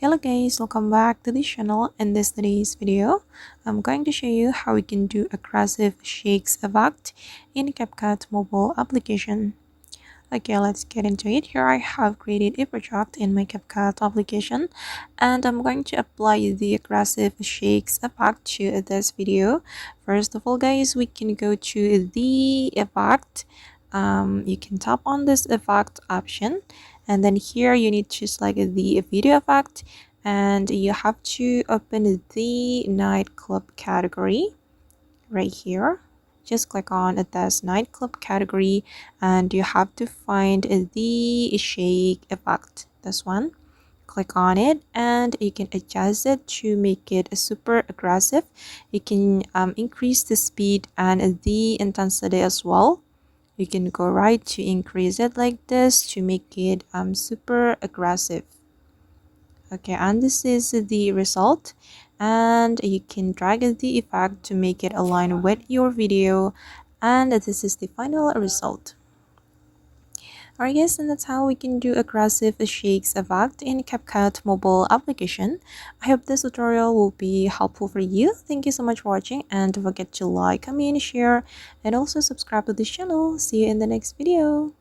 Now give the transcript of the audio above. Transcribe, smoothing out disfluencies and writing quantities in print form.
Hello guys, welcome back to the channel. In today's video, I'm going to show you how we can do aggressive shakes effect in CapCut mobile application. Okay, let's get into it. Here I have created a project in my CapCut application and I'm going to apply the aggressive shakes effect to this video. First of all guys, we can go to the effect. You can tap on this effect option and then here you need to select the video effect and you have to open the nightclub category right here. Just click on this nightclub category and you have to find the shake effect, this one. Click on it and you can adjust it to make it super aggressive. You can increase the speed and the intensity as well. You can go right to increase it like this to make it super aggressive. Okay, and this is the result, and you can drag the effect to make it align with your video, and this is the final result. Alright guys, and that's how we can do aggressive shakes effect in CapCut mobile application. I hope this tutorial will be helpful for you. Thank you so much for watching and don't forget to like, comment, share and also subscribe to this channel. See you in the next video.